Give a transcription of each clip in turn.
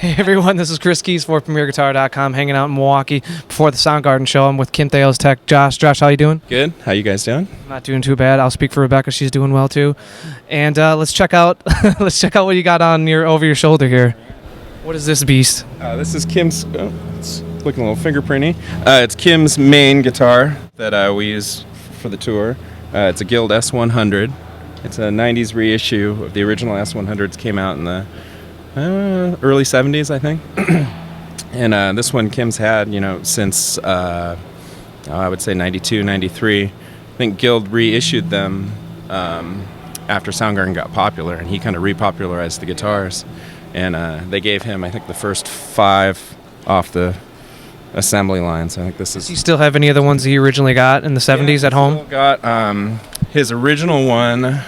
Hey everyone, this is Chris Kies for PremierGuitar.com, hanging out in Milwaukee before the Soundgarden show. I'm with Kim Thayil's tech, Josh. Josh, how you doing? Good. How you guys doing? Not doing too bad. I'll speak for Rebecca. She's doing well too. And let's check out what you got on over your shoulder here. What is this beast? This is Kim's. It's looking a little fingerprinty. It's Kim's main guitar that we use for the tour. It's a Guild S100. It's a '90s reissue of the original S100s. Came out in the early 70s, I think. And this one Kim's had, since I would say 92, 93. I think Guild reissued them after Soundgarden got popular, and he kind of repopularized the guitars. And they gave him, I think, the first 5 off the assembly line. So I think this is. Do you still have any of the ones he originally got in the 70s at home? Still got his original one.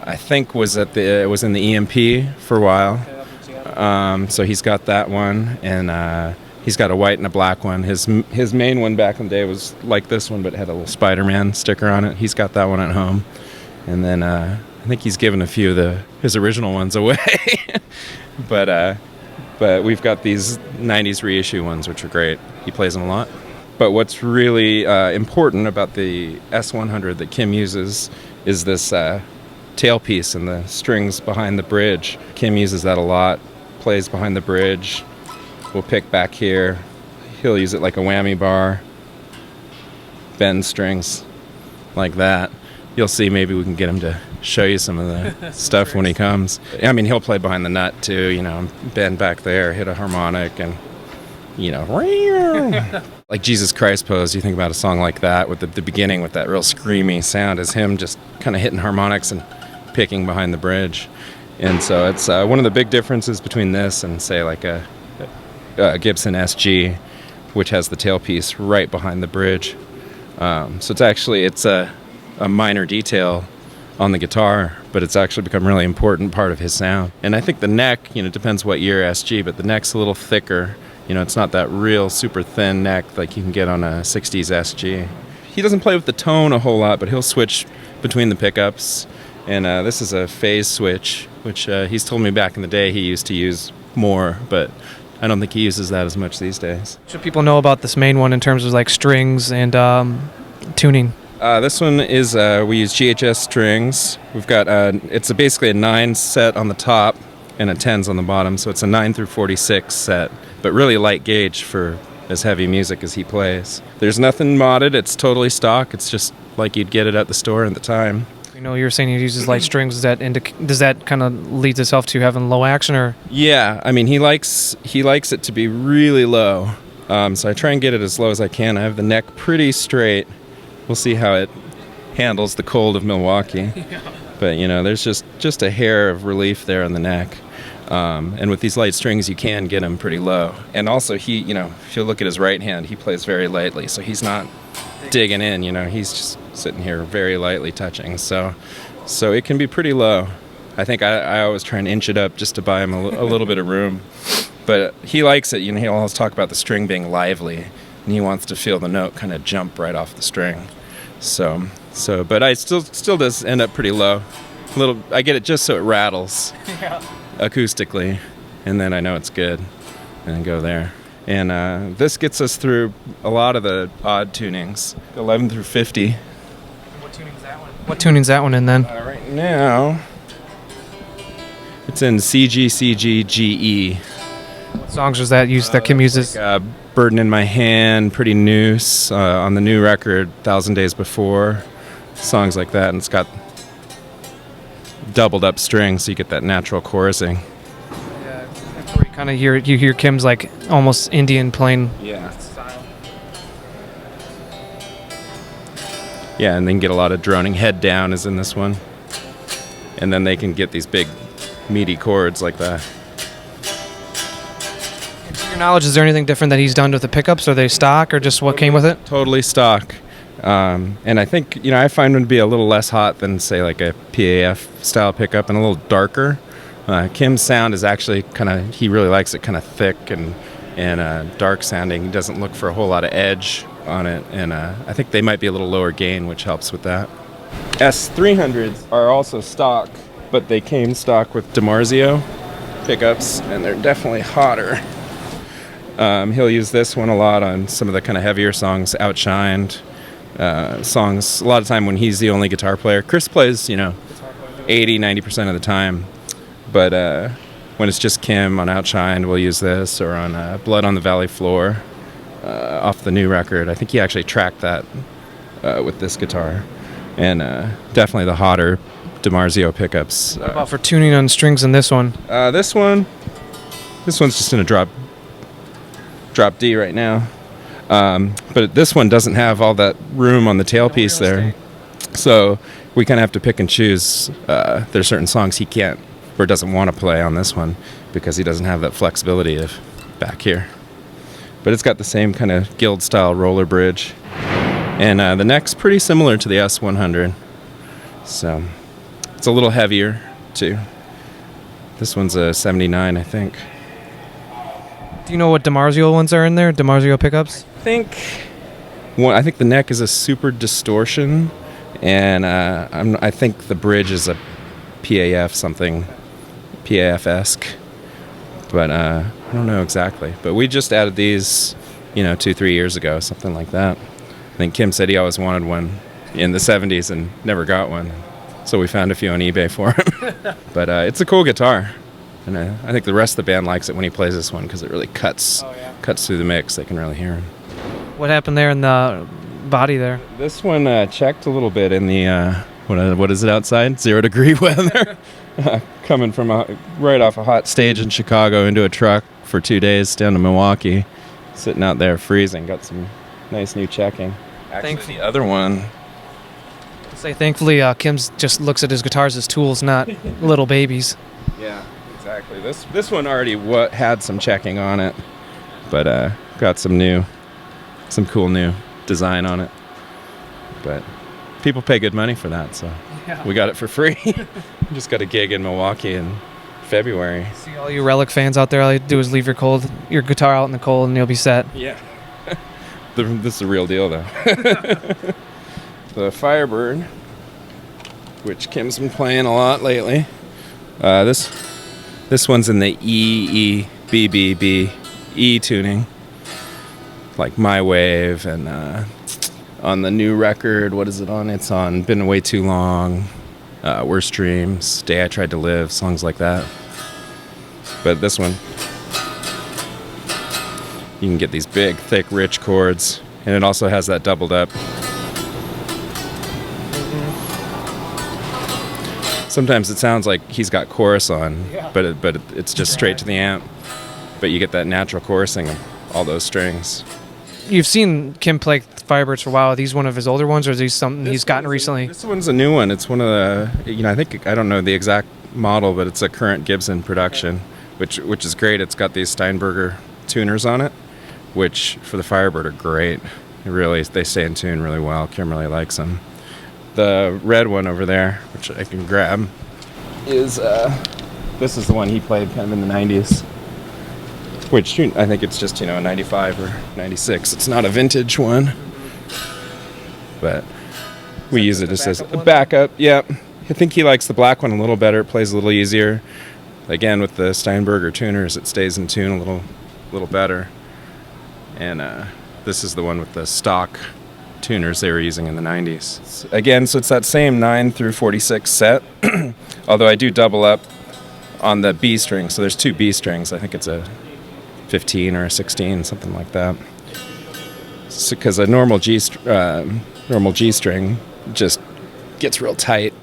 I think was in the EMP for a while. So he's got that one, and he's got a white and a black one. His main one back in the day was like this one, but had a little Spider-Man sticker on it. He's got that one at home, and then I think he's given a few of his original ones away. But we've got these '90s reissue ones, which are great. He plays them a lot. But what's really important about the S100 that Kim uses is this tailpiece and the strings behind the bridge. Kim uses that a lot, plays behind the bridge. We'll pick back here. He'll use it like a whammy bar, bend strings like that. You'll see, maybe we can get him to show you some of the stuff when he comes. I mean, he'll play behind the nut too, bend back there, hit a harmonic, and like Jesus Christ Pose. You think about a song like that with the beginning with that real screamy sound is him just kind of hitting harmonics and picking behind the bridge. And so it's one of the big differences between this and say like a Gibson SG, which has the tailpiece right behind the bridge. So it's a minor detail on the guitar, but it's actually become a really important part of his sound. And I think the neck, depends what year SG, but the neck's a little thicker. It's not that real super thin neck like you can get on a 60s SG. He doesn't play with the tone a whole lot, but he'll switch between the pickups. And this is a phase switch, which he's told me back in the day he used to use more, but I don't think he uses that as much these days. Should people know about this main one in terms of like strings and tuning? This one is, we use GHS strings. We've got, it's basically a 9 set on the top and a 10s on the bottom, so it's a 9 through 46 set, but really light gauge for as heavy music as he plays. There's nothing modded, it's totally stock, it's just like you'd get it at the store at the time. You were saying he uses light strings. Does that kind of leads itself to having low action, or? Yeah, I mean he likes it to be really low, so I try and get it as low as I can. I have the neck pretty straight. We'll see how it handles the cold of Milwaukee. Yeah. But there's just a hair of relief there on the neck, and with these light strings you can get him pretty low. And also he, if you look at his right hand, he plays very lightly, so he's not digging in. He's just sitting here very lightly touching, so it can be pretty low. I think I always try and inch it up just to buy him a little bit of room, but he likes it. He'll always talk about the string being lively, and he wants to feel the note kind of jump right off the string. But I still does end up pretty low. I get it just so it rattles acoustically, and then I know it's good, and then go there. And this gets us through a lot of the odd tunings, 11 through 50. What tuning's that one in then? Right now, it's in C, G, C, G, G, E. What songs was that that Kim uses? Like, Burden in My Hand, Pretty Noose, on the new record, 1,000 Days Before, songs like that. And it's got doubled up strings, so you get that natural chorusing. Yeah, that's where you kind of hear Kim's like almost Indian playing. Yeah. Yeah, and then get a lot of droning. Head Down is in this one. And then they can get these big, meaty chords like that. To your knowledge, is there anything different that he's done with the pickups? Are they stock or just what came with it? Totally stock. And I think, I find them to be a little less hot than, say, like a PAF style pickup and a little darker. Kim's sound is actually he really likes it kind of thick and dark sounding. He doesn't look for a whole lot of edge on it, and I think they might be a little lower gain, which helps with that. S300s are also stock, but they came stock with DiMarzio, pickups, and they're definitely hotter. He'll use this one a lot on some of the kind of heavier songs, Outshined songs. A lot of time when he's the only guitar player. Chris plays, 80-90% of the time. But when it's just Kim on Outshined, we'll use this, or on Blood on the Valley Floor off the new record. I think he actually tracked that with this guitar. And definitely the hotter DiMarzio pickups. What about for tuning on strings in this one? This one's just in a drop D right now. But this one doesn't have all that room on the tailpiece there. So we kind of have to pick and choose. There's certain songs he can't or doesn't want to play on this one because he doesn't have that flexibility of back here. But it's got the same kind of Guild-style roller bridge. And the neck's pretty similar to the S100. So it's a little heavier, too. This one's a 79, I think. Do you know what DiMarzio ones are in there? DiMarzio pickups? I think the neck is a super distortion, and I think the bridge is a PAF something, PAF-esque, but I don't know exactly. But we just added these, 2-3 years ago, something like that. I think Kim said he always wanted one in the 70s and never got one, so we found a few on eBay for him. But it's a cool guitar. And I think the rest of the band likes it when he plays this one because it really cuts through the mix. They can really hear him. What happened there in the body there? This one checked a little bit in the, what is it outside? 0-degree weather. Coming from right off a hot stage in Chicago into a truck for 2 days down to Milwaukee. Sitting out there freezing. Got some nice new checking. Actually, the other one... Thankfully, Kim just looks at his guitars as tools, not little babies. Yeah. Exactly. This one already had some checking on it, but got some cool new design on it. But people pay good money for that, so we got it for free. Just got a gig in Milwaukee in February. See all you Relic fans out there, all you do is leave your guitar out in the cold, and you'll be set. Yeah. This is the real deal, though. The Firebird, which Kim's been playing a lot lately. This one's in the E, B, B, B, E tuning, like My Wave, and on the new record, what is it on? It's on Been Away Too Long, Worst Dreams, Day I Tried to Live, songs like that. But this one, you can get these big, thick, rich chords, and it also has that doubled up. Sometimes it sounds like he's got chorus on, but it's just straight to the amp. But you get that natural chorusing of all those strings. You've seen Kim play Firebirds for a while. Are these one of his older ones, or is these something he's gotten recently? This one's a new one. It's one of the, I don't know the exact model, but it's a current Gibson production, which is great. It's got these Steinberger tuners on it, which for the Firebird are great. They stay in tune really well. Kim really likes them. The red one over there, which I can grab, is this is the one he played kind of in the 90s, which I think it's just, a 95 or 96. It's not a vintage one, but we use it just as a backup. Yeah, I think he likes the black one a little better. It plays a little easier. Again, with the Steinberger tuners, it stays in tune a little better. And this is the one with the stock tuners they were using in the 90s. Again, so it's that same 9 through 46 set, although I do double up on the B string. So there's 2 B strings. I think it's a 15 or a 16, something like that. Because a normal G string just gets real tight,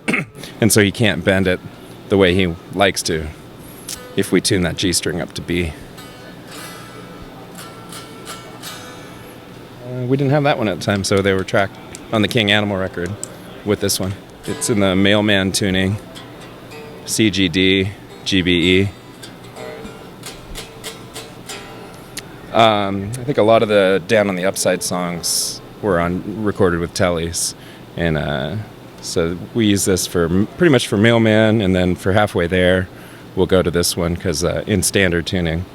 and so he can't bend it the way he likes to if we tune that G string up to B. We didn't have that one at the time, so they were tracked on the King Animal record with this one. It's in the Mailman tuning, CGD, GBE. I think a lot of the Down on the Upside songs were recorded with tellies, and so we use this for pretty much for Mailman, and then for Halfway There, we'll go to this one because in standard tuning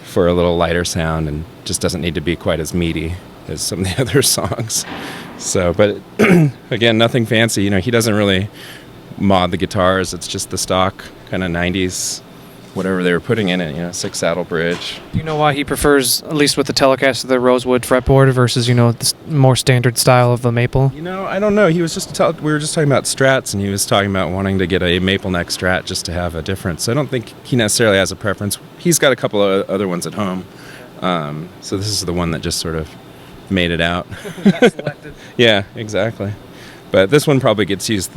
for a little lighter sound, and just doesn't need to be quite as meaty as some of the other songs. So, but again, nothing fancy. He doesn't really mod the guitars. It's just the stock kind of 90s whatever they were putting in it, 6 saddle bridge. Do you know why he prefers, at least with the Telecaster, the rosewood fretboard versus, the more standard style of the maple? I don't know. He was we were just talking about Strats, and he was talking about wanting to get a maple neck Strat just to have a difference. I don't think he necessarily has a preference. He's got a couple of other ones at home. So this is the one that just sort of made it out. Selected. Yeah, exactly. But this one probably gets used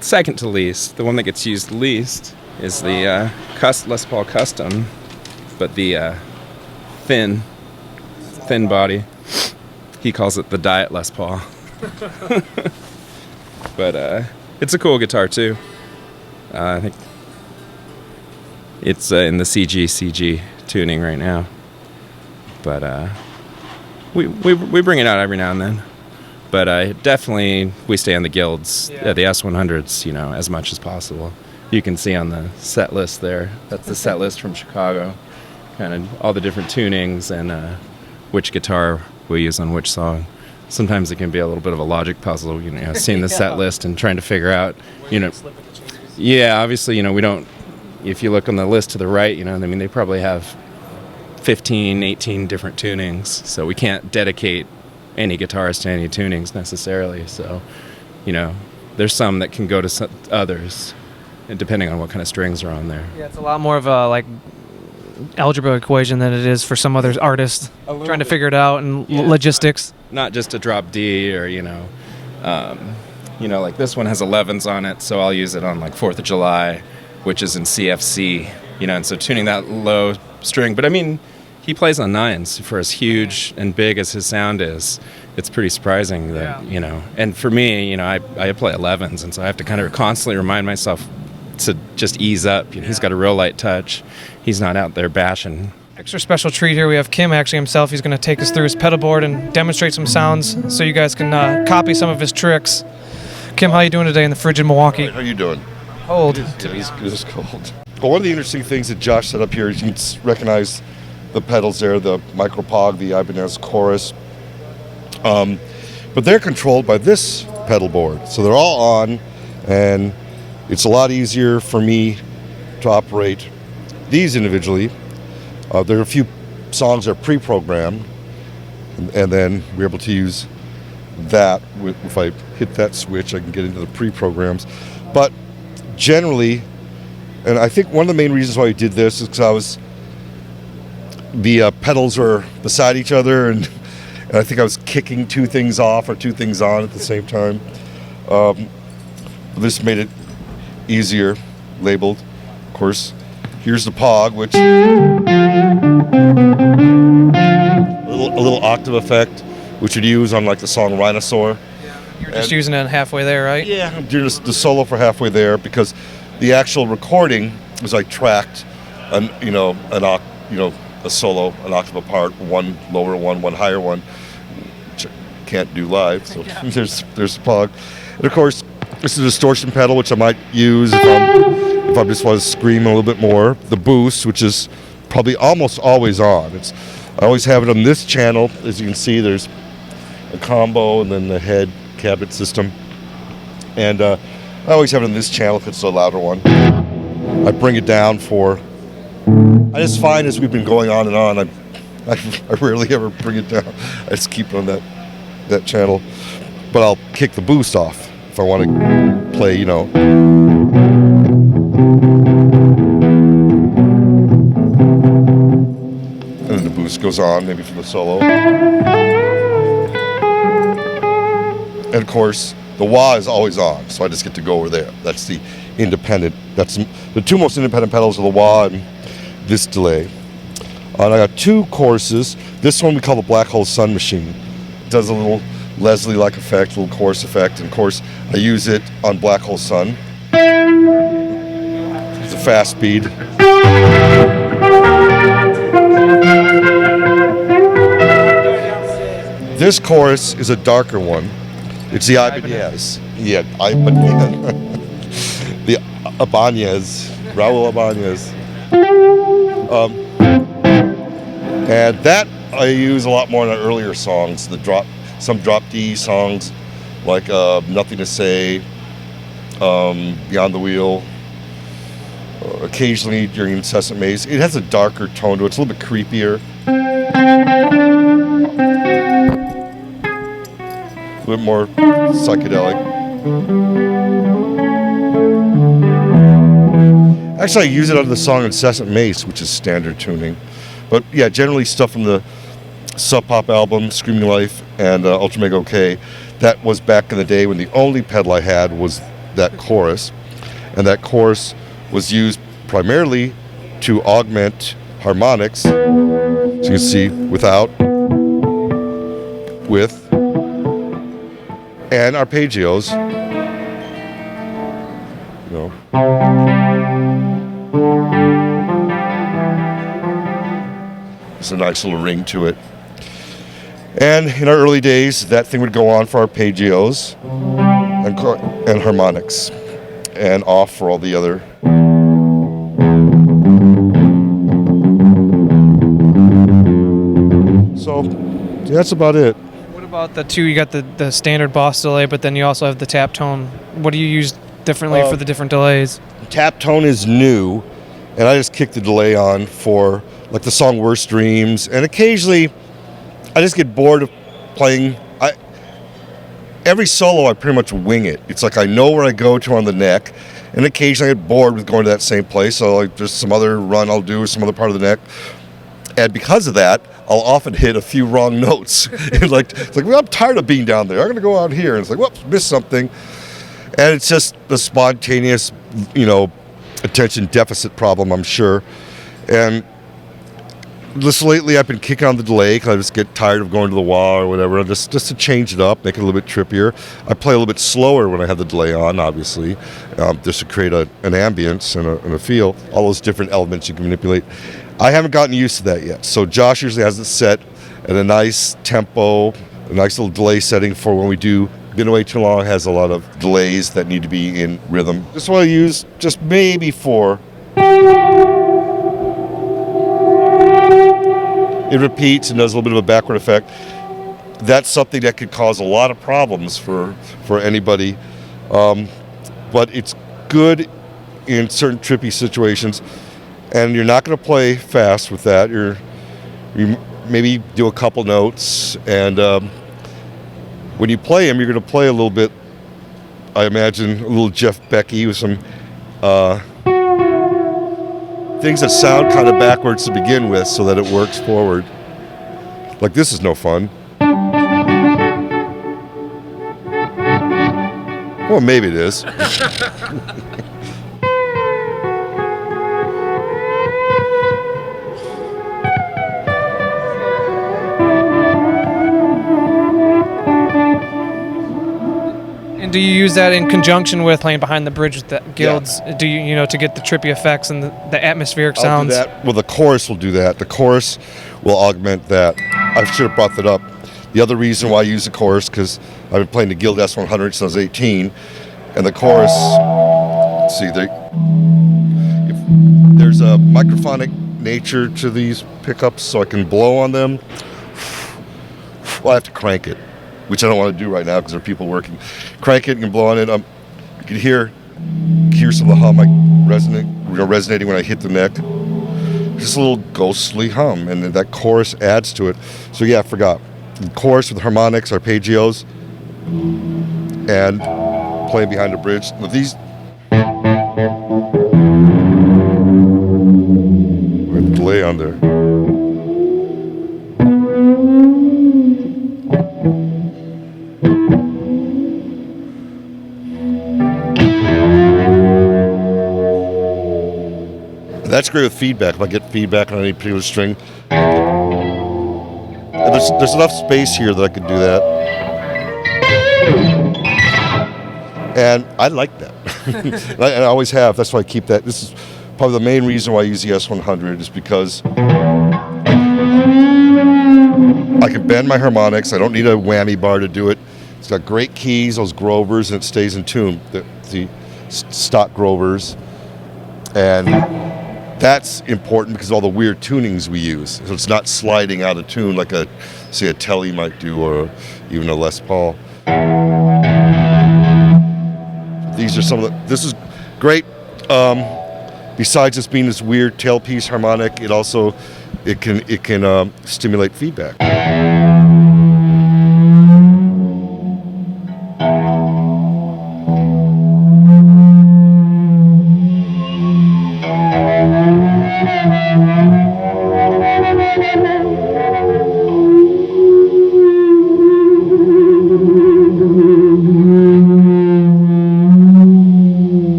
second to least. The one that gets used least is the Les Paul Custom, but the thin body. He calls it the Diet Les Paul. But it's a cool guitar too. I think it's in the CG tuning right now. But we bring it out every now and then. But definitely we stay on the guilds, the S100s, as much as possible. You can see on the set list there. That's the set list from Chicago. Kind of all the different tunings and which guitar we use on which song. Sometimes it can be a little bit of a logic puzzle, seeing the set list and trying to figure out, Yeah, obviously, we don't. If you look on the list to the right, they probably have 15, 18 different tunings. So we can't dedicate any guitarist to any tunings necessarily. So, there's some that can go to others, and depending on what kind of strings are on there. Yeah, it's a lot more of a algebra equation than it is for some other artists trying to figure it out and logistics. Not just a drop D or like this one has 11s on it, so I'll use it on 4th of July, which is in CFC. And so tuning that low string, but he plays on 9s. For as huge and big as his sound is, it's pretty surprising that, and for me, I play 11s, and so I have to kind of constantly remind myself to just ease up. He's got a real light touch. He's not out there bashing. Extra special treat here. We have Kim actually himself. He's going to take us through his pedal board and demonstrate some sounds so you guys can copy some of his tricks. Kim, how you doing today in the frigid Milwaukee? How you doing? Cold. It's cold. Well, one of the interesting things that Josh set up here is you can recognize the pedals there, the Micropog, the Ibanez Chorus. But they're controlled by this pedal board. So they're all on, and it's a lot easier for me to operate these individually. There are a few songs that are pre-programmed, and then we're able to use that. If I hit that switch, I can get into the pre-programs. But generally, and I think one of the main reasons why we did this is because the pedals were beside each other, and I think I was kicking 2 things off or 2 things on at the same time. This made it easier, labeled. Of course, here's the Pog, which a little octave effect, which you'd use on the song Rhinosaur. You're just using it halfway there, right? Yeah, I'm doing the solo for halfway there because the actual recording was tracked, a solo, an octave apart, one lower one, one higher one, which I can't do live. So there's the Pog, and of course this is a distortion pedal, which I might use if I just want to scream a little bit more. The boost, which is probably almost always on. I always have it on this channel. As you can see, there's a combo and then the head cabinet system, and I always have it on this channel if it's a louder one. I bring it down I just find as we've been going on and on, I rarely ever bring it down. I just keep it on that channel. But I'll kick the boost off if I want to play, And then the boost goes on, maybe for the solo. And of course, the wah is always on, so I just get to go over there. That's the independent. That's the 2 most independent pedals are the wah and this delay. And I got 2 choruses. This one we call the Black Hole Sun Machine. It does a little Leslie-like effect, a little chorus effect, and of course I use it on Black Hole Sun. It's a fast speed. This chorus is a darker one. It's the Ibanez. Yeah, Ibanez. The Ibanez. Raul Ibanez. And that I use a lot more in the earlier songs, some drop D songs like Nothing to Say, Beyond the Wheel, occasionally during Incessant Maze. It has a darker tone to it. It's a little bit creepier. A little bit more psychedelic. Actually, I use it on the song Incessant Maze, which is standard tuning. But yeah, generally stuff from the Sub Pop album, Screaming Life, and Ultra Mega OK. That was back in the day when the only pedal I had was that chorus. And that chorus was used primarily to augment harmonics. So you can see without, with, and arpeggios. You know. There's a nice little ring to it. And in our early days, that thing would go on for arpeggios and harmonics, and off for all the other. So yeah, that's about it. What about the two? You got the standard Boss delay, but then you also have the tap tone. What do you use differently for the different delays? Tap tone is new, and I just kick the delay on for like the song Worst Dreams, and occasionally I just get bored of playing. Every solo I pretty much wing it. It's like I know where I go to on the neck, and occasionally I get bored with going to that same place, so like there's some other run I'll do, some other part of the neck. And because of that, I'll often hit a few wrong notes. It's like, well, I'm tired of being down there. I'm going to go out here. And it's like, whoops, missed something. And it's just the spontaneous, attention deficit problem, I'm sure. And just lately I've been kicking on the delay because I just get tired of going to the wah or whatever, just to change it up, make it a little bit trippier. I play a little bit slower when I have the delay on, obviously, just to create an ambience and a feel, all those different elements you can manipulate. I haven't gotten used to that yet. So Josh usually has it set at a nice tempo, a nice little delay setting for when we do Been Away Too Long. Has a lot of delays that need to be in rhythm. This one I use just maybe for. It repeats and does a little bit of a backward effect. That's something that could cause a lot of problems for anybody. But it's good in certain trippy situations. And you're not going to play fast with that. You maybe do a couple notes. And when you play them, you're going to play a little bit, I imagine, a little Jeff Becky with some things that sound kind of backwards to begin with so that it works forward. Like this is no fun. Well, maybe it is. And do you use that in conjunction with playing behind the bridge with the guilds? Yeah. Do you, to get the trippy effects and the atmospheric sounds? I'll do that. Well, the chorus will do that. The chorus will augment that. I should have brought that up. The other reason why I use the chorus, because I've been playing the Guild S100 since I was 18, and the chorus, let's see, there's a microphonic nature to these pickups, so I can blow on them. Well, I have to crank it, which I don't want to do right now because there are people working. Crank it and blow on it. You can hear some of the hum resonating when I hit the neck. Just a little ghostly hum, and then that chorus adds to it. So yeah, I forgot. The chorus with harmonics, arpeggios, and playing behind the bridge. Now these, we have delay on there. That's great with feedback. If I get feedback on any particular string, there's enough space here that I could do that. And I like that. and I always have. That's why I keep that. This is probably the main reason why I use the S100 is because I can bend my harmonics. I don't need a whammy bar to do it. It's got great keys, those Grovers, and it stays in tune. The stock Grovers. And that's important because of all the weird tunings we use. So it's not sliding out of tune like a Telly might do, or even a Les Paul. These are some of the, this is great. The besides just being this weird tailpiece harmonic, it can stimulate feedback.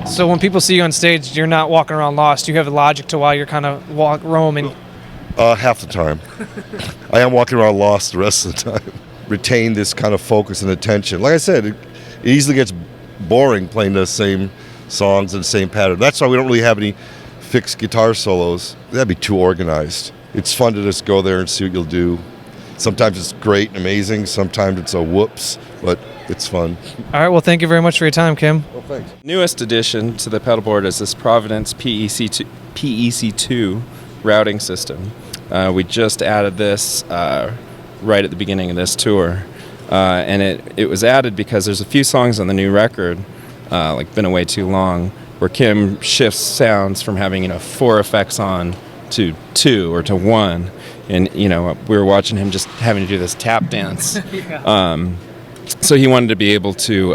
So when people see you on stage, you're not walking around lost. You have a logic to why you're kind of roaming. Half the time. I am walking around lost the rest of the time. Retain this kind of focus and attention. Like I said, it easily gets boring playing the same songs and the same pattern. That's why we don't really have any fixed guitar solos. That'd be too organized. It's fun to just go there and see what you'll do. Sometimes it's great and amazing. Sometimes it's a whoops, but it's fun. All right, well, thank you very much for your time, Kim. Well, thanks. Newest addition to the pedal board is this Providence PEC2 routing system. We just added this right at the beginning of this tour. And it was added because there's a few songs on the new record, like Been Away Too Long, where Kim shifts sounds from having 4 effects on to 2 or to 1. And, we were watching him just having to do this tap dance. Yeah. So he wanted to be able to,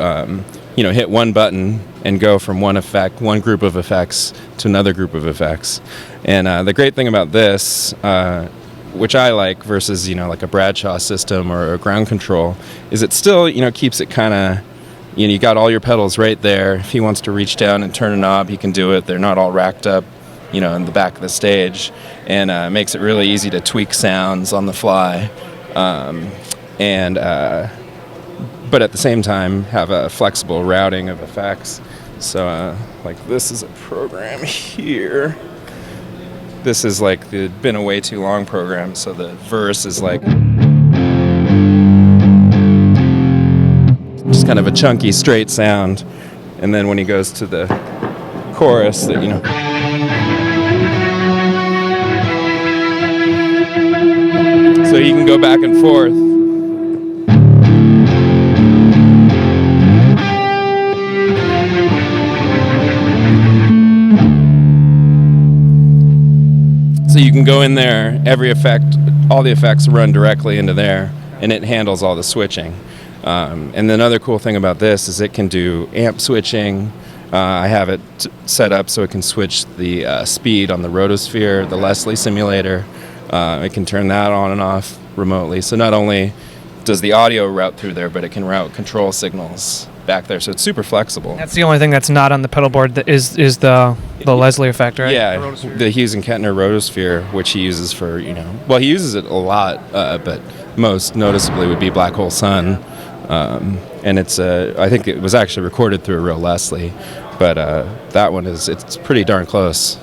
hit one button and go from one group of effects to another group of effects. And the great thing about this, which I like versus, like a Bradshaw system or a ground control, is it still, keeps it kind of, you got all your pedals right there. If he wants to reach down and turn a knob, he can do it. They're not all racked up, in the back of the stage, and makes it really easy to tweak sounds on the fly. But at the same time, have a flexible routing of effects. So, like this is a program here. This is like the Been Away Too Long program, so the verse is like just kind of a chunky, straight sound. And then when he goes to the chorus, that so you can go back and forth. So you can go in there, every effect, all the effects run directly into there, and it handles all the switching. And then another cool thing about this is it can do amp switching. I have it set up so it can switch the speed on the Rotosphere, the Leslie simulator. It can turn that on and off remotely. So not only does the audio route through there, but it can route control signals back there. So it's super flexible. That's the only thing that's not on the pedal board that is the Leslie effect, right? Yeah, the Hughes and Kettner Rotosphere, which he uses for, well, he uses it a lot, but most noticeably would be Black Hole Sun. And it's I think it was actually recorded through a real Leslie, but that one it's pretty darn close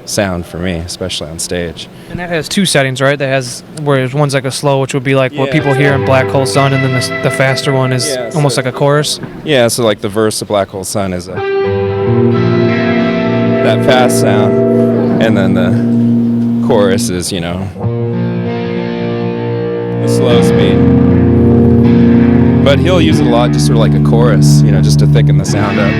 sound for me, especially on stage. And that has 2 settings, right? That has where one's like a slow, which would be like what people hear in Black Hole Sun, and then the faster one is almost like a chorus. Yeah, so like the verse of Black Hole Sun is that fast sound, and then the chorus is the slow speed. But he'll use it a lot, just sort of like a chorus, just to thicken the sound up.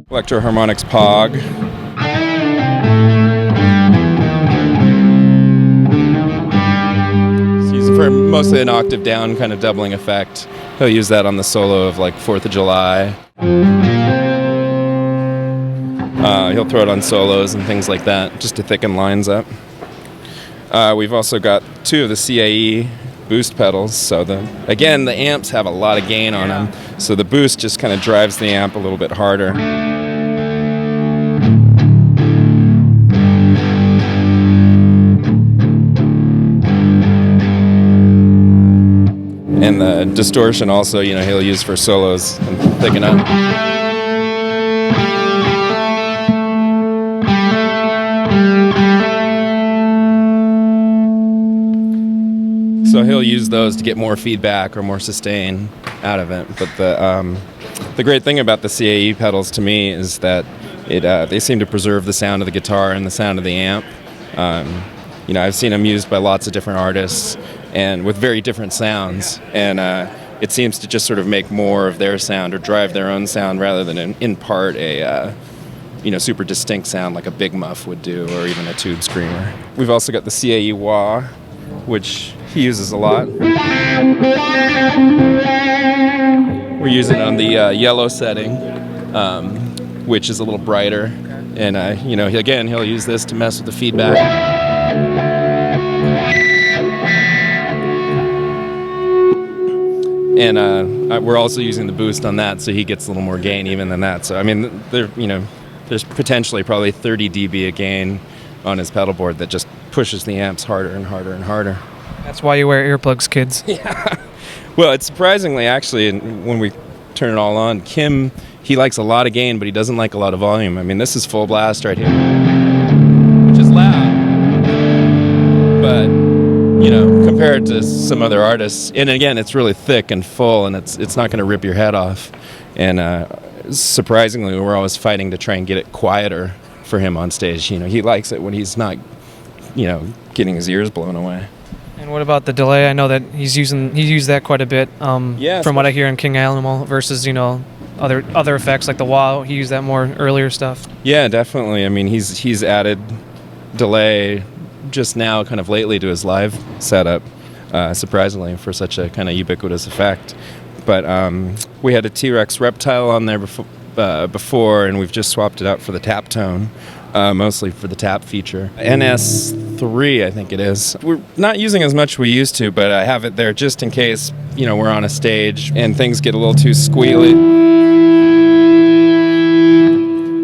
Electro-harmonics Pog. So use it for mostly an octave down kind of doubling effect. He'll use that on the solo of like 4th of July. He'll throw it on solos and things like that, just to thicken lines up. We've also got 2 of the CAE boost pedals. So the amps have a lot of gain on them. So the boost just kind of drives the amp a little bit harder. And the distortion also, he'll use for solos and thicken up. So he'll use those to get more feedback or more sustain out of it. But the great thing about the CAE pedals to me is that they seem to preserve the sound of the guitar and the sound of the amp. I've seen them used by lots of different artists and with very different sounds, and it seems to just sort of make more of their sound or drive their own sound rather than impart a super distinct sound like a big muff would do, or even a tube screamer. We've also got the CAE wah, which he uses a lot. We're using it on the yellow setting, which is a little brighter. And, again, he'll use this to mess with the feedback. And we're also using the boost on that, so he gets a little more gain even than that. So, I mean, there's potentially probably 30 dB of gain on his pedal board that just pushes the amps harder and harder and harder. That's why you wear earplugs, kids. Yeah. Well, it's surprisingly, actually, when we turn it all on, Kim, he likes a lot of gain, but he doesn't like a lot of volume. I mean, this is full blast right here, which is loud. But, compared to some other artists, and again, it's really thick and full, and it's not going to rip your head off. And surprisingly, we're always fighting to try and get it quieter for him on stage. He likes it when he's not, getting his ears blown away. And what about the delay? I know that he used that quite a bit. From what I hear in King Animal versus other effects like the wah, he used that more earlier stuff. Yeah, definitely. I mean, he's added delay just now, kind of lately, to his live setup. Surprisingly, for such a kind of ubiquitous effect. But we had a T-Rex Reptile on there before, and we've just swapped it out for the tap tone, mostly for the tap feature. NS3, I think it is. We're not using as much as we used to, but I have it there just in case, we're on a stage and things get a little too squealy.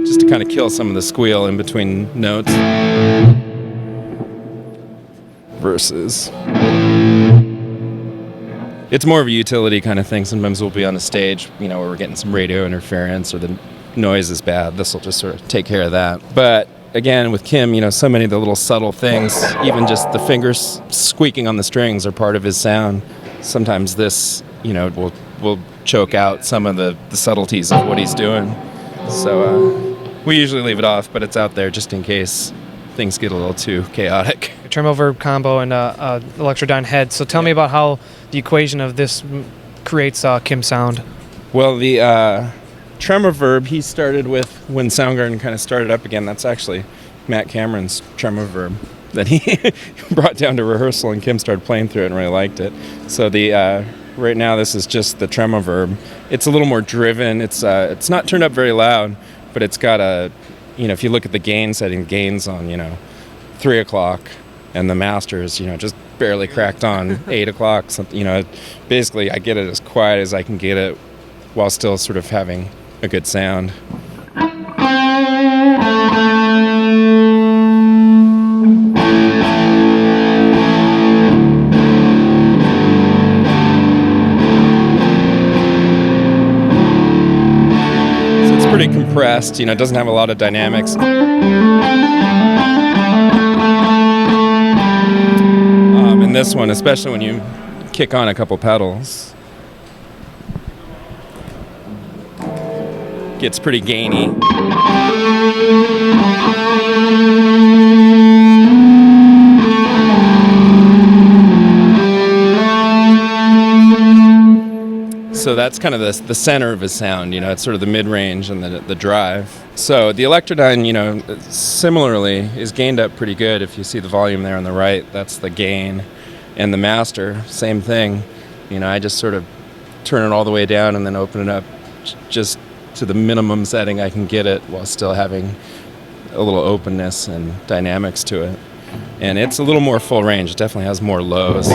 Just to kind of kill some of the squeal in between notes. Versus... It's more of a utility kind of thing. Sometimes we'll be on a stage, where we're getting some radio interference or the noise is bad. This will just sort of take care of that. But again, with Kim, so many of the little subtle things, even just the fingers squeaking on the strings are part of his sound. Sometimes this, will choke out some of the subtleties of what he's doing. So we usually leave it off, but it's out there just in case things get a little too chaotic. Tremolo verb combo and Electrodyne head. So tell me about how the equation of this creates Kim's sound. Well, the tremor verb he started with when Soundgarden kind of started up again. That's actually Matt Cameron's tremor verb that he brought down to rehearsal, and Kim started playing through it and really liked it. So the right now this is just the tremor verb. It's a little more driven. It's not turned up very loud, but it's got a, if you look at the gain setting, gain's on 3 o'clock. And the master's, just barely cracked on 8 o'clock. Something, basically I get it as quiet as I can get it while still sort of having a good sound. So it's pretty compressed, it doesn't have a lot of dynamics. In this one, especially when you kick on a couple pedals, gets pretty gainy. So that's kind of the center of his sound, it's sort of the mid-range and the drive. So the Electrodyne, similarly is gained up pretty good. If you see the volume there on the right, that's the gain. And the master, same thing. I just sort of turn it all the way down and then open it up just to the minimum setting I can get it while still having a little openness and dynamics to it. And it's a little more full range. It definitely has more lows.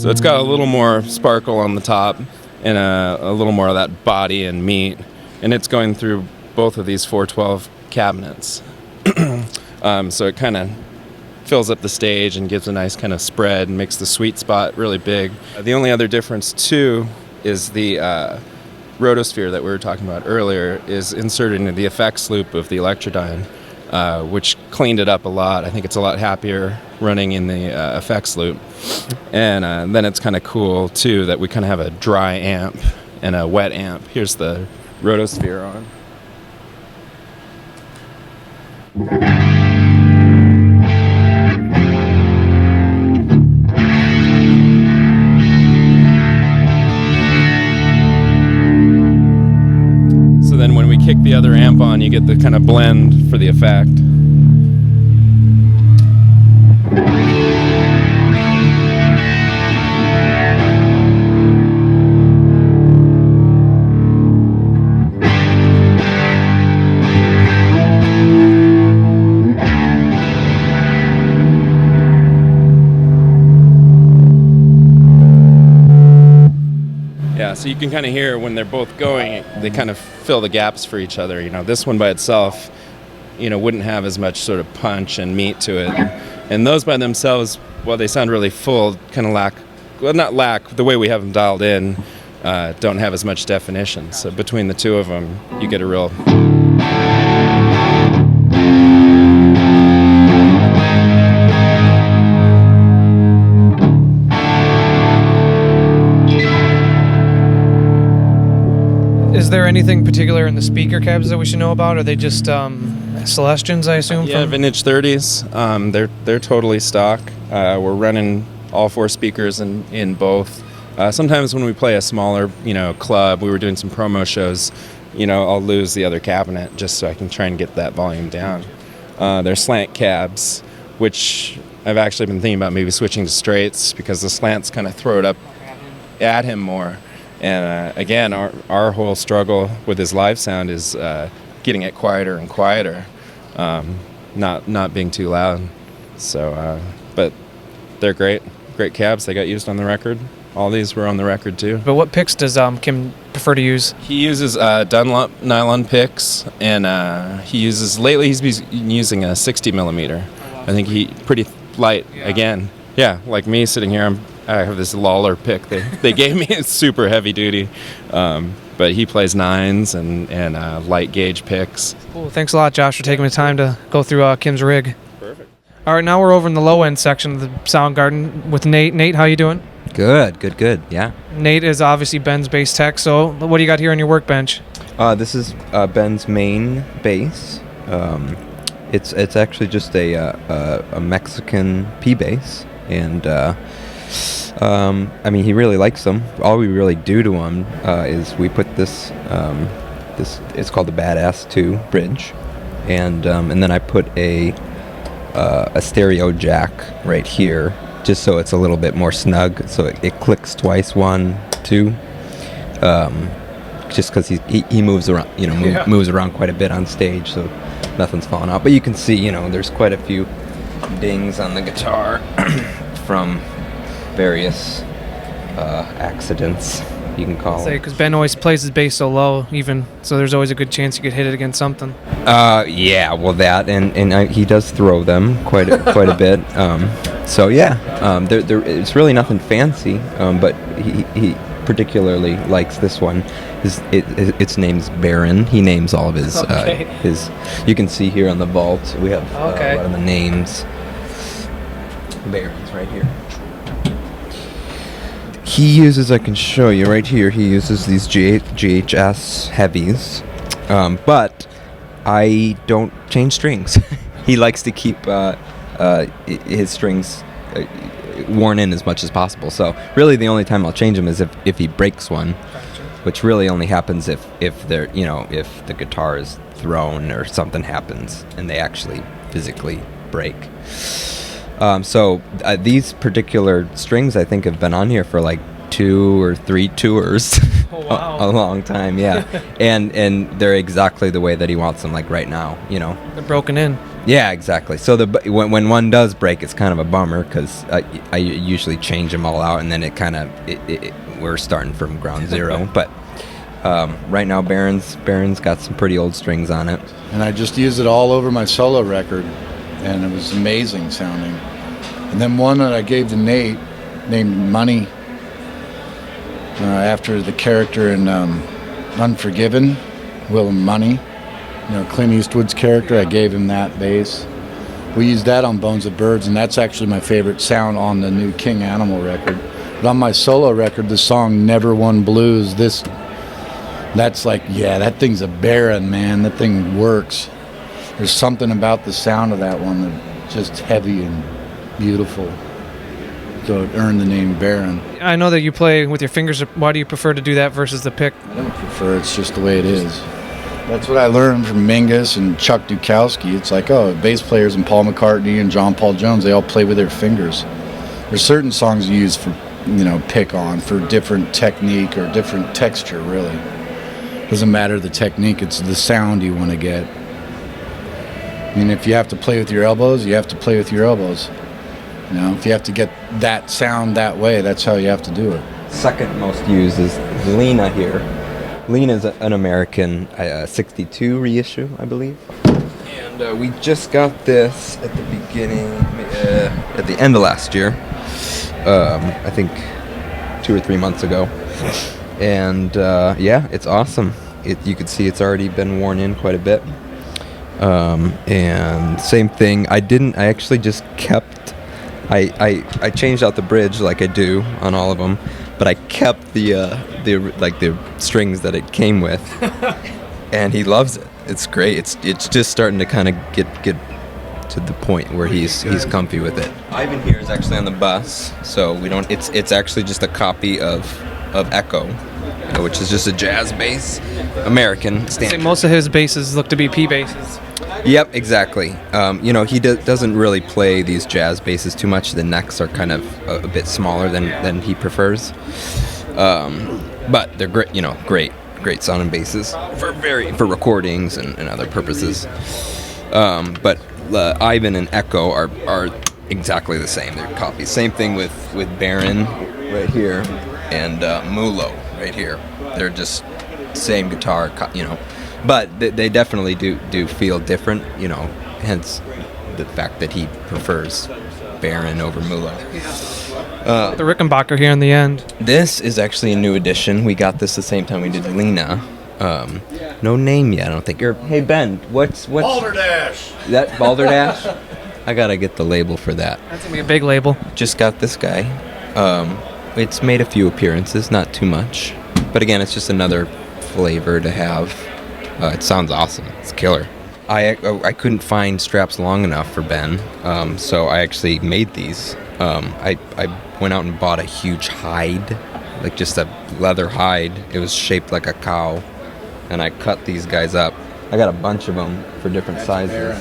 So it's got a little more sparkle on the top and a little more of that body and meat. And it's going through both of these 412 cabinets. So it kind of fills up the stage and gives a nice kind of spread and makes the sweet spot really big. The only other difference, too, is the rotosphere that we were talking about earlier is inserted into the effects loop of the Electrodyne. which cleaned it up a lot. I think it's a lot happier running in the effects loop. And then it's kind of cool, too, that we kind of have a dry amp and a wet amp. Here's the rotosphere on. So then when we kick the other amp on, you get the kind of blend for the effect. Yeah, so you can kind of hear when they're both going, they kind of fill the gaps for each other. You know, this one by itself, you know, wouldn't have as much sort of punch and meat to it. And those by themselves, while they sound really full, kind of lack, well, not lack, the way we have them dialed in, don't have as much definition. So between the two of them, you get a real... Is there anything particular in the speaker cabs that we should know about? Are they just Celestians, I assume? Yeah, vintage 30s. They're totally stock. We're running all 4 speakers in both. Sometimes when we play a smaller, you know, club, we were doing some promo shows, you know, I'll lose the other cabinet just so I can try and get that volume down. They're slant cabs, which I've actually been thinking about maybe switching to straights because the slants kind of throw it up at him more. And again, our whole struggle with his live sound is getting it quieter and quieter, not being too loud. So, but they're great cabs. They got used on the record. All these were on the record too. But what picks does Kim prefer to use? He uses Dunlop nylon picks, and lately he's been using a 60 millimeter. I think he pretty light again. Yeah, like me sitting here, I have this Lawler pick they gave me. It's super heavy duty, but he plays 9s and light gauge picks. Cool. Thanks a lot, Josh, for taking the time to go through Kim's rig. Perfect. All right, now we're over in the low end section of the Soundgarden with Nate. Nate, how you doing? Good. Yeah. Nate is obviously Ben's bass tech. So what do you got here on your workbench? This is Ben's main bass. It's actually just a Mexican P bass, and I mean, he really likes them. All we really do to them is we put this it's called the Badass 2 bridge, and then I put a stereo jack right here, just so it's a little bit more snug. So it clicks twice, 1, 2. Just because he moves around, moves around quite a bit on stage, so nothing's falling out. But you can see, there's quite a few dings on the guitar from various accidents, you can call it. Because Ben always plays his bass so low, even, so there's always a good chance you could hit it against something. Yeah, well, that, and he does throw them quite a bit. So yeah, it's really nothing fancy, but he particularly likes this one. Its name's Baron. He names all of his his. You can see here on the vault we have a lot of the names. Baron's right here. He uses, I can show you right here, he uses these GHS heavies, but I don't change strings. He likes to keep his strings worn in as much as possible. So really the only time I'll change them is if he breaks one, which really only happens if they're, if the guitar is thrown or something happens and they actually physically break. So these particular strings, I think, have been on here for like 2 or 3 tours. Oh, wow. a long time, yeah. and they're exactly the way that he wants them, like right now, They're broken in. Yeah, exactly. So when one does break, it's kind of a bummer because I usually change them all out, and then we're starting from ground zero. But right now, Baron's got some pretty old strings on it. And I just used it all over my solo record, and it was amazing sounding. And then one that I gave to Nate, named Money, after the character in Unforgiven, Will Money. Clint Eastwood's character. I gave him that bass. We used that on Bones of Birds, and that's actually my favorite sound on the new King Animal record. But on my solo record, the song Never Won Blues, that's like, yeah, that thing's a Baron, man. That thing works. There's something about the sound of that one that's just heavy and beautiful. So it earned the name Baron. I know that you play with your fingers. Why do you prefer to do that versus the pick? I don't prefer, it's just the way it is. That's what I learned from Mingus and Chuck Dukowski. It's like, bass players and Paul McCartney and John Paul Jones, they all play with their fingers. There's certain songs you use for, pick on for different technique or different texture, really. Doesn't matter the technique, it's the sound you want to get. I mean, if you have to play with your elbows, you have to play with your elbows. If you have to get that sound that way, that's how you have to do it. Second most used is Lena here. Lena is an American 62 reissue, I believe. And we just got this at the beginning, at the end of last year. I think 2 or 3 months ago. And it's awesome. You can see it's already been worn in quite a bit. And same thing, I actually just kept, I changed out the bridge like I do on all of them, but I kept the strings that it came with, and he loves it. It's great. It's just starting to kind of get to the point where he's comfy with it. Ivan here is actually on the bass, so we don't. It's actually just a copy of Echo, which is just a jazz bass, American standard. Most of his basses look to be P basses. Yep, exactly. He doesn't really play these jazz basses too much. The necks are kind of a bit smaller than he prefers. But they're great, great sounding basses for recordings and other purposes. But Ivan and Echo are exactly the same. They're copies. Same thing with Baron right here and Mulo right here. They're just same guitar, But they definitely do feel different, hence the fact that he prefers Baron over Mulo. The Rickenbacker here in the end. This is actually a new edition. We got this the same time we did Lena. No name yet, I don't think. Hey Ben, what's Balderdash. That Balderdash? I gotta get the label for that. That's gonna be a big label. Just got this guy. It's made a few appearances, not too much, but again, it's just another flavor to have. It sounds awesome. It's killer. I couldn't find straps long enough for Ben, so I actually made these. I went out and bought a huge hide, like just a leather hide. It was shaped like a cow, and I cut these guys up. I got a bunch of them for different sizes.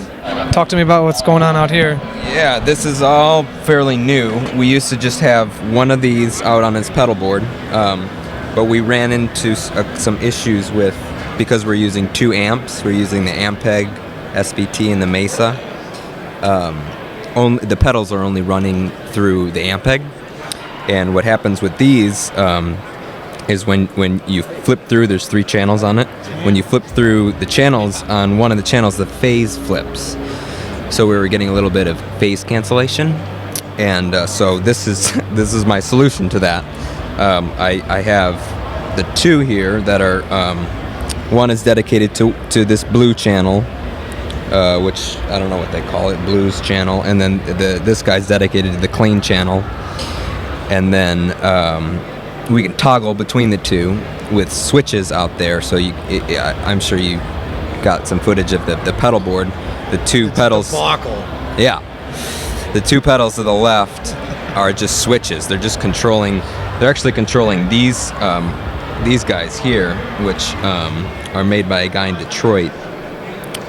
Talk to me about what's going on out here. Yeah, this is all fairly new. We used to just have one of these out on his pedal board, but we ran into some issues with, because we're using 2 amps, we're using the Ampeg SVT and the Mesa. The pedals are only running through the Ampeg, and what happens with these is when you flip through, there's 3 channels on it. When you flip through the channels, on one of the channels, the phase flips. So we were getting a little bit of phase cancellation, and so this is my solution to that. I have the 2 here that are. One is dedicated to this blue channel, which I don't know what they call it, blues channel, and then this guy's dedicated to the clean channel. And then we can toggle between the 2 with switches out there. So I'm sure you got some footage of the pedal board. The 2 pedals. Yeah, the 2 pedals to the left are just switches. They're just controlling. They're actually controlling these guys here, which are made by a guy in Detroit.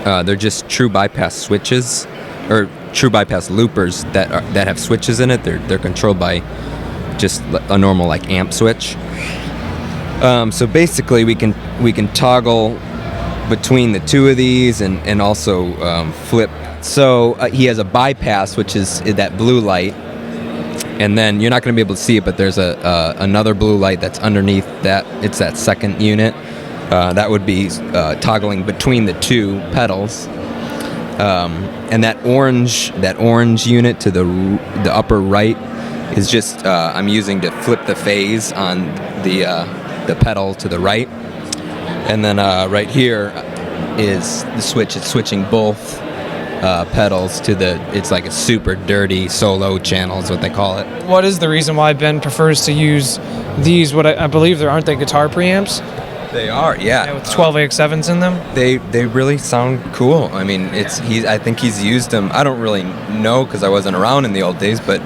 They're just true bypass switches, or true bypass loopers that have switches in it. They're controlled by just a normal like amp switch. So basically, we can toggle between the 2 of these and also flip. So he has a bypass, which is that blue light. And then you're not going to be able to see it, but there's another blue light that's underneath that. It's that second unit. That would be toggling between the 2 pedals. And that orange unit to the upper right is just I'm using to flip the phase on the pedal to the right. And then right here, is the switch. It's switching both pedals to it's like a super dirty solo channel is what they call it. What is the reason why Ben prefers to use these? What I believe aren't they guitar preamps? They are, yeah. With 12 AX7s in them. They really sound cool. I mean, I think he's used them. I don't really know because I wasn't around in the old days, but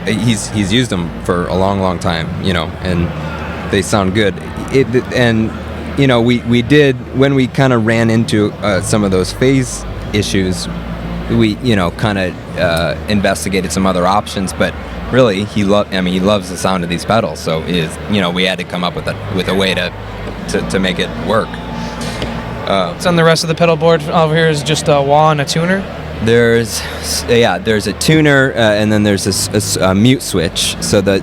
he's used them for a long time, and they sound good. We did when we kind of ran into some of those phase issues. We kind of investigated some other options, but really he loves the sound of these pedals. So we had to come up with a way to make it work. So on the rest of the pedal board over here is just a wah and a tuner. There's a tuner and then there's a mute switch, so that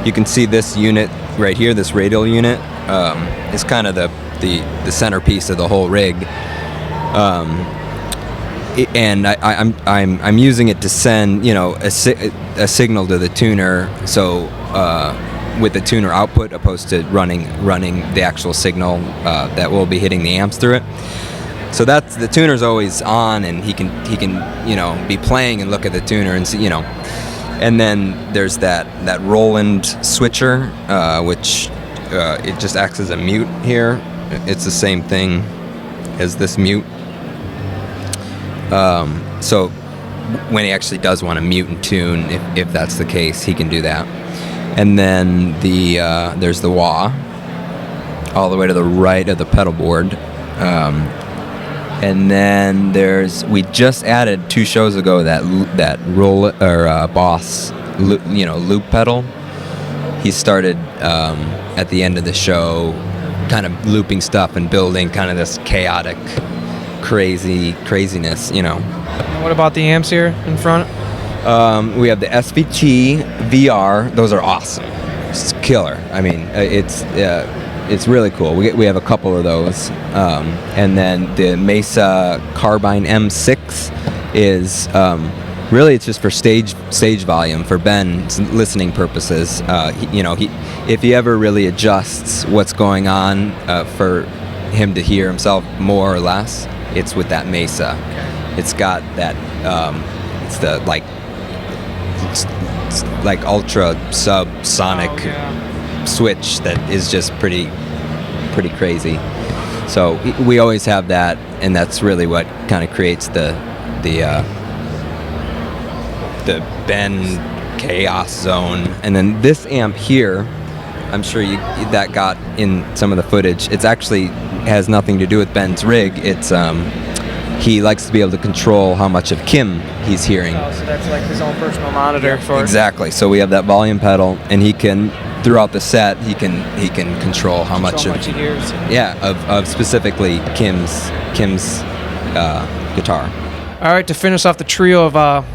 you can see this unit right here, this radial unit, is kind of the centerpiece of the whole rig. And I'm using it to send a signal to the tuner, so with the tuner output opposed to running the actual signal that will be hitting the amps through it. So that's the tuner's always on, and he can be playing and look at the tuner and see. And then there's that Roland switcher, which it just acts as a mute here. It's the same thing as this mute. So when he actually does want to mute and tune, if that's the case, he can do that. And then there's the wah all the way to the right of the pedal board. And then we just added 2 shows ago that Boss loop pedal. He started at the end of the show kind of looping stuff and building kind of this chaotic craziness. And what about the amps here in front? We have the SVT VR. Those are awesome. It's killer. I mean, it's really cool. We have a couple of those. And then the Mesa Carbine M6 is really it's just for stage volume for Ben's listening purposes. If he ever really adjusts what's going on for him to hear himself more or less, it's with that Mesa. It's got that it's the like ultra subsonic switch that is just pretty crazy. So we always have that, and that's really what kind of creates the Ben chaos zone. And then this amp here, I'm sure that got in some of the footage. It's actually has nothing to do with Ben's rig. It's he likes to be able to control how much of Kim he's hearing. Oh, so that's like his own personal monitor for exactly. So we have that volume pedal, and he can throughout the set he can control how much he hears. Yeah, of specifically Kim's guitar. All right, to finish off the trio of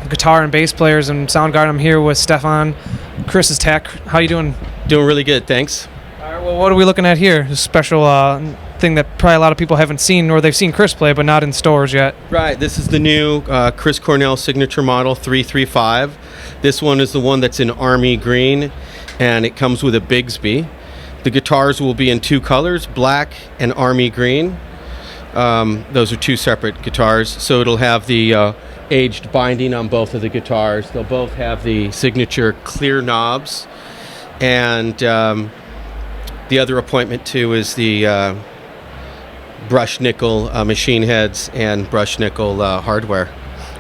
guitar and bass players in Soundgarden, I'm here with Stefan, Chris's tech. How you doing? Doing really good, thanks. All right, well, what are we looking at here? A special thing that probably a lot of people haven't seen, or they've seen Chris play, but not in stores yet. Right, this is the new Chris Cornell signature model 335. This one is the one that's in army green, and it comes with a Bigsby. The guitars will be in 2 colors, black and army green. Those are 2 separate guitars, so it'll have the aged binding on both of the guitars. They'll both have the signature clear knobs, and the other appointment too is the brushed nickel machine heads and brushed nickel hardware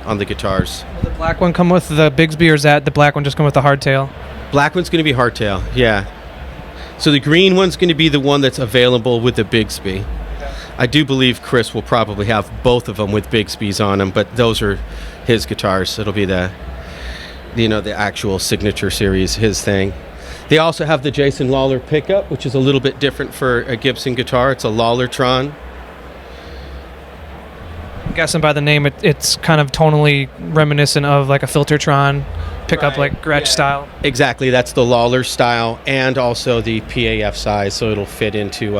on the guitars. Will the black one come with the Bigsby, or is that the black one just come with the hardtail? Black one's going to be hardtail, yeah. So the green one's going to be the one that's available with the Bigsby. I do believe Chris will probably have both of them with Bigsbys on them, but those are his guitars. It'll be the actual signature series, his thing. They also have the Jason Lawler pickup, which is a little bit different for a Gibson guitar. It's a Lawlertron. I'm guessing by the name, it's kind of tonally reminiscent of like a Filtertron pickup, right, like Gretsch style. Exactly, that's the Lawler style, and also the PAF size, so it'll fit into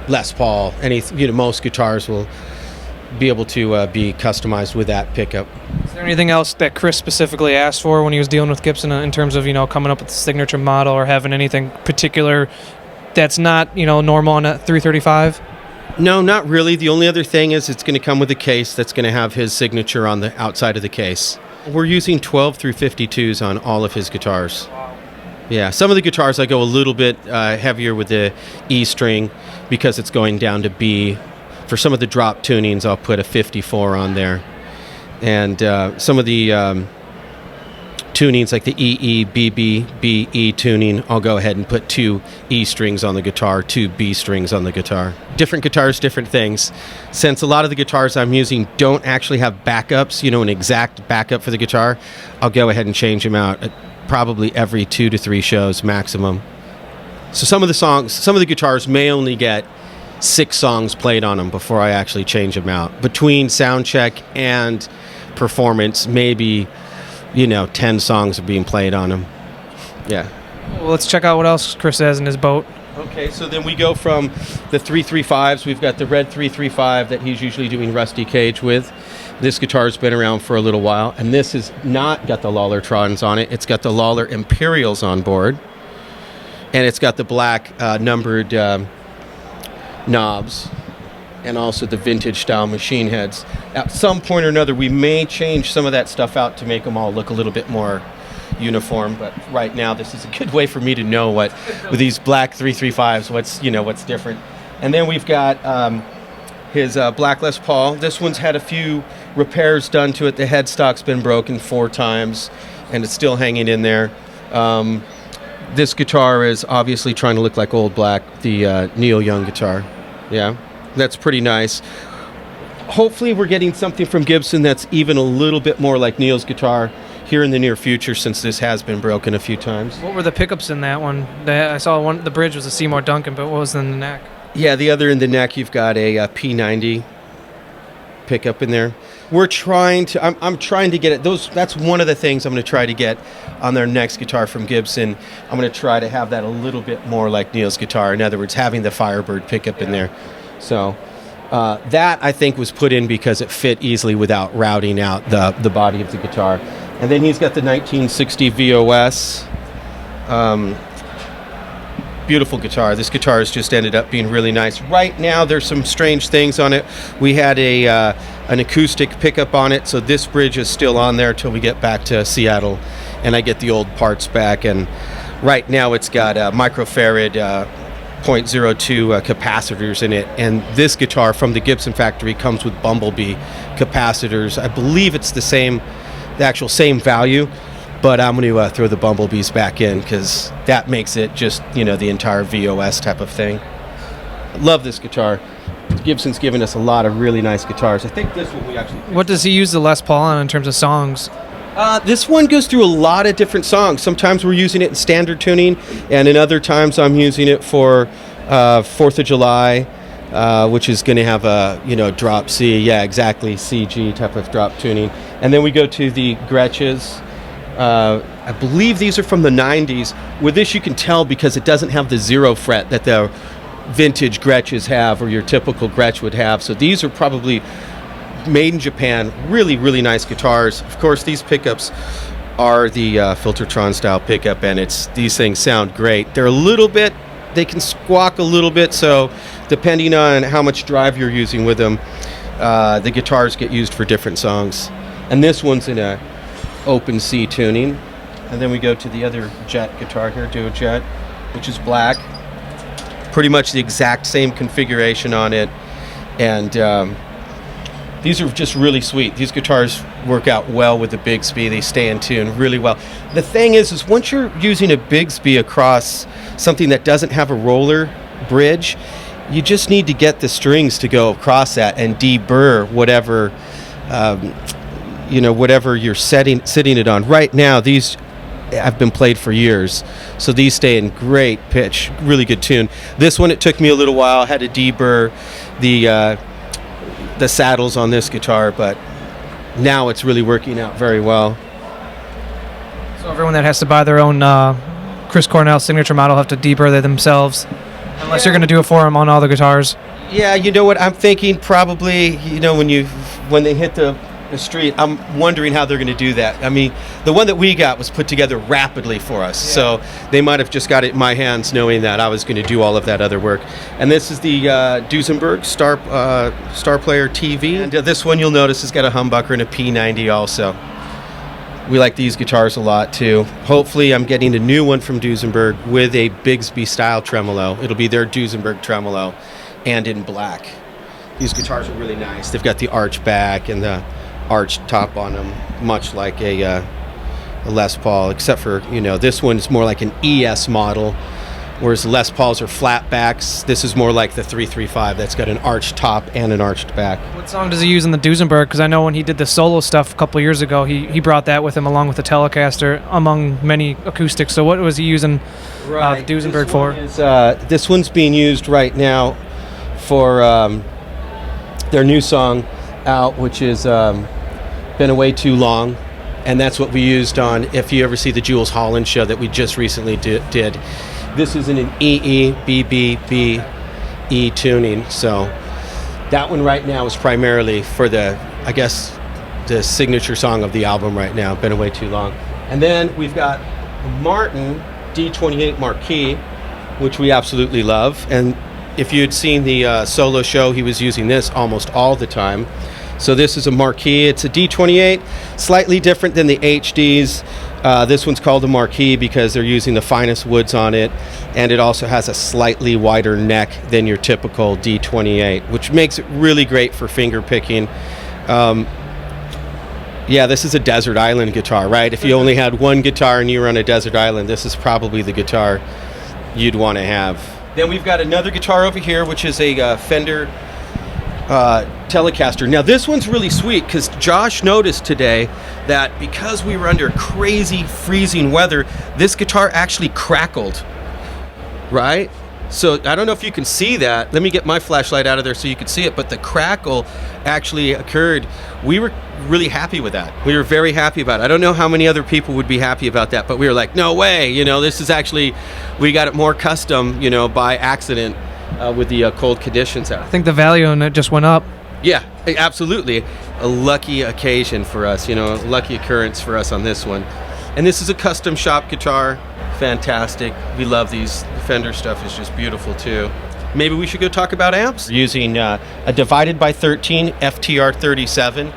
Les Paul. Most guitars will be able to be customized with that pickup. Is there anything else that Chris specifically asked for when he was dealing with Gibson in terms of coming up with the signature model, or having anything particular that's not, normal on a 335? No, not really. The only other thing is it's going to come with a case that's going to have his signature on the outside of the case. We're using 12 through 52s on all of his guitars. Yeah, some of the guitars I go a little bit heavier with the E string because it's going down to B. For some of the drop tunings, I'll put a 54 on there. And some of the tunings like the EE, BB, BE tuning, I'll go ahead and put 2 E strings on the guitar, 2 B strings on the guitar. Different guitars, different things. Since a lot of the guitars I'm using don't actually have backups, an exact backup for the guitar, I'll go ahead and change them out probably every 2 to 3 shows maximum. So some of the guitars may only get 6 songs played on them before I actually change them out. Between sound check and performance, maybe 10 songs are being played on them. Yeah. Well, let's check out what else Chris has in his boat. Okay, so then we go from the 335s. We've got the red 335 that he's usually doing Rusty Cage with. This guitar's been around for a little while, and this has not got the Lawlertrons on it. It's got the Lawler Imperials on board, and it's got the black numbered knobs, and also the vintage style machine heads. At some point or another, we may change some of that stuff out to make them all look a little bit more uniform, but right now this is a good way for me to know what, with these black 335s, what's different. And then we've got his black Les Paul. This one's had a few repairs done to it. The headstock's been broken 4 times, and it's still hanging in there. This guitar is obviously trying to look like old black, the Neil Young guitar. Yeah, that's pretty nice. Hopefully we're getting something from Gibson that's even a little bit more like Neil's guitar here in the near future, since this has been broken a few times. What were the pickups in that one? I saw the bridge was a Seymour Duncan, but what was in the neck? Yeah, the other in the neck, you've got a P90 pickup in there. I'm trying to get it. That's one of the things I'm going to try to get on their next guitar from Gibson. I'm going to try to have that a little bit more like Neil's guitar. In other words, having the Firebird pickup in there. So that, I think, was put in because it fit easily without routing out the body of the guitar. And then he's got the 1960 VOS. Beautiful guitar. This guitar has just ended up being really nice. Right now, there's some strange things on it. We had an acoustic pickup on it, so this bridge is still on there till we get back to Seattle, and I get the old parts back. And right now, it's got microfarad 0.02 capacitors in it. And this guitar from the Gibson factory comes with Bumblebee capacitors. I believe it's the actual same value. But I'm going to throw the Bumblebees back in because that makes it just, the entire VOS type of thing. Love this guitar. Gibson's given us a lot of really nice guitars. I think this one we actually... What does he use the Les Paul on in terms of songs? This one goes through a lot of different songs. Sometimes we're using it in standard tuning, and in other times I'm using it for 4th of July, which is going to have a, drop C. Yeah, exactly, CG type of drop tuning. And then we go to the Gretches. I believe these are from the 90s. With this, you can tell because it doesn't have the 0 fret that the vintage Gretches have or your typical Gretsch would have. So these are probably made in Japan. Really, really nice guitars. Of course, these pickups are the Filtertron style pickup, and these things sound great. They can squawk a little bit, so depending on how much drive you're using with them, the guitars get used for different songs. And this one's in a open C tuning. And then we go to the other Jet guitar here, Duo Jet, which is black. Pretty much the exact same configuration on it. And these are just really sweet. These guitars work out well with the Bigsby. They stay in tune really well. The thing is once you're using a Bigsby across something that doesn't have a roller bridge, you just need to get the strings to go across that and deburr whatever whatever you're sitting it on. Right now, these have been played for years, so these stay in great pitch, really good tune. This one, it took me a little while. I had to deburr the saddles on this guitar, but now it's really working out very well. So everyone that has to buy their own Chris Cornell signature model have to deburr they themselves, unless you're going to do it for them on all the guitars. Yeah, you know what I'm thinking? Probably, when they hit the the street. I'm wondering how they're going to do that. I mean, the one that we got was put together rapidly for us, so they might have just got it in my hands knowing that I was going to do all of that other work. And this is the Duesenberg Star Player TV. And this one you'll notice has got a humbucker and a P90 also. We like these guitars a lot too. Hopefully I'm getting a new one from Duesenberg with a Bigsby style tremolo. It'll be their Duesenberg tremolo and in black. These guitars are really nice. They've got the arch back and the arch top on them, much like a Les Paul, except for, this one's more like an ES model, whereas the Les Pauls are flat backs. This is more like the 335 that's got an arched top and an arched back. What song does he use in the Duesenberg? Because I know when he did the solo stuff a couple of years ago, he brought that with him along with the Telecaster, among many acoustics. So what was he using the Duesenberg for? This one's being used right now for their new song out, which is Been Away Too Long, and that's what we used on, if you ever see the Jules Holland show that we just recently did. This is in an EE, BB, E tuning, so that one right now is primarily for the signature song of the album right now, Been Away Too Long. And then we've got Martin D28 Marquis, which we absolutely love, and if you had seen the solo show, he was using this almost all the time. So this is a Marquis. It's a D28, slightly different than the HDs. This one's called a Marquis because they're using the finest woods on it, and it also has a slightly wider neck than your typical D28, which makes it really great for finger picking. This is a desert island guitar, right? If you only had one guitar and you were on a desert island, this is probably the guitar you'd want to have. Then we've got another guitar over here, which is a Fender Telecaster. Now this one's really sweet because Josh noticed today that because we were under crazy freezing weather, this guitar actually crackled, right? So I don't know if you can see that. Let me get my flashlight out of there so you can see it, but the crackle actually occurred. We were really happy with that. We were very happy about it. I don't know how many other people would be happy about that, but we were like, no way, this is actually, we got it more custom, by accident with the cold conditions out. I think the value on it just went up. Yeah, absolutely. A lucky occasion for us, a lucky occurrence for us on this one. And this is a custom shop guitar. Fantastic. We love these. The Fender stuff is just beautiful too. Maybe we should go talk about amps. We're using a divided by 13 FTR 37,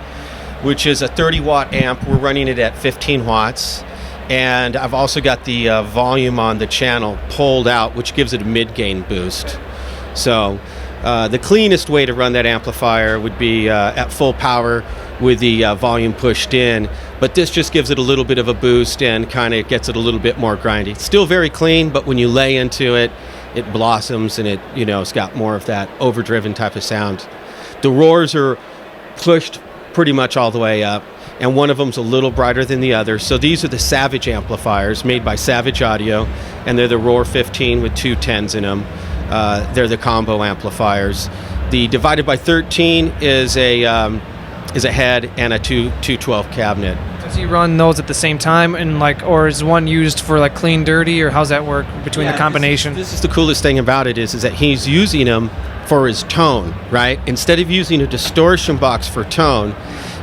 which is a 30 watt amp. We're running it at 15 watts. And I've also got the volume on the channel pulled out, which gives it a mid-gain boost. So the cleanest way to run that amplifier would be at full power with the volume pushed in, but this just gives it a little bit of a boost and kind of gets it a little bit more grindy. It's still very clean, but when you lay into it, it blossoms and it's got more of that overdriven type of sound. The roars are pushed pretty much all the way up, and one of them's a little brighter than the other. So these are the Savage amplifiers made by Savage Audio, and they're the Roar 15 with two 10s in them. They're the combo amplifiers. The divided by 13 is a head and a 212 cabinet. Does he run those at the same time, and or is one used for clean dirty, or how's that work between the combination? This is the coolest thing about it is that he's using them for his tone, right? Instead of using a distortion box for tone,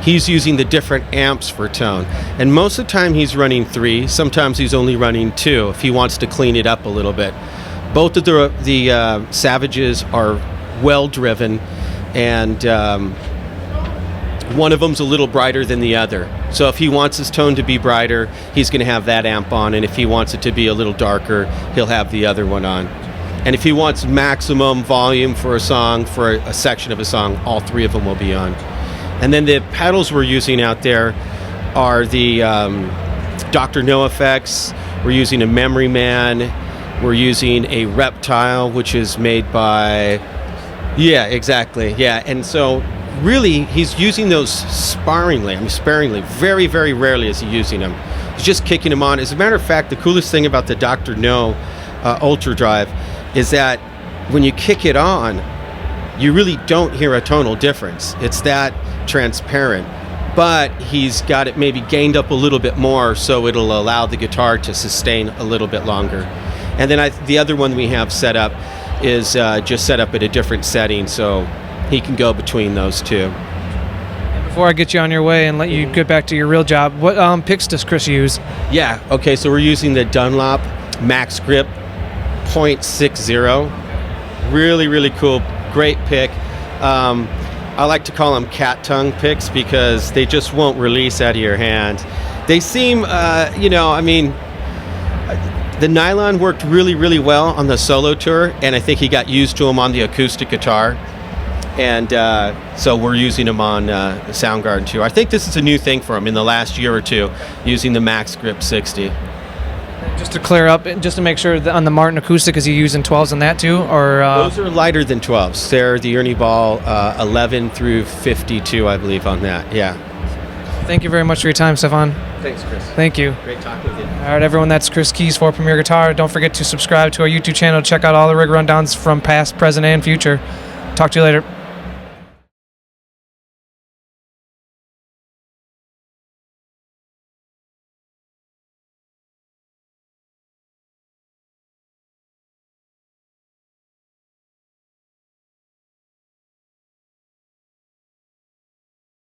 he's using the different amps for tone. And most of the time he's running 3, sometimes he's only running 2 if he wants to clean it up a little bit. Both of the Savages are well driven, and one of them's a little brighter than the other. So if he wants his tone to be brighter, he's going to have that amp on, and if he wants it to be a little darker, he'll have the other one on. And if he wants maximum volume for a song, for a section of a song, all 3 of them will be on. And then the pedals we're using out there are the Dr. No Effects. We're using a Memory Man. We're using a Reptile, which is made by... Yeah, exactly. Yeah, and so really, he's using those sparingly. Very, very rarely is he using them. He's just kicking them on. As a matter of fact, the coolest thing about the Dr. No Ultra Drive is that when you kick it on, you really don't hear a tonal difference. It's that transparent. But he's got it maybe gained up a little bit more, so it'll allow the guitar to sustain a little bit longer. And then the other one we have set up is just set up at a different setting, so he can go between those two. And Before I get you on your way and let you get back to your real job, what picks does Chris use? Yeah, okay, so we're using the Dunlop Max Grip .60. Really, really cool, great pick. I like to call them cat tongue picks because they just won't release out of your hand. They seem, the nylon worked really, really well on the solo tour, and I think he got used to them on the acoustic guitar. And so we're using them on Soundgarden too. I think this is a new thing for him in the last year or two, using the Max Grip 60. Just to clear up, just to make sure that on the Martin acoustic, is he using 12s on that too, or those are lighter than 12s. They're the Ernie Ball 11 through 52, I believe, on that. Yeah. Thank you very much for your time, Stefan. Thanks, Chris. Thank you. Great talking with you. All right, everyone, that's Chris Kies for Premier Guitar. Don't forget to subscribe to our YouTube channel. Check out all the rig rundowns from past, present, and future. Talk to you later.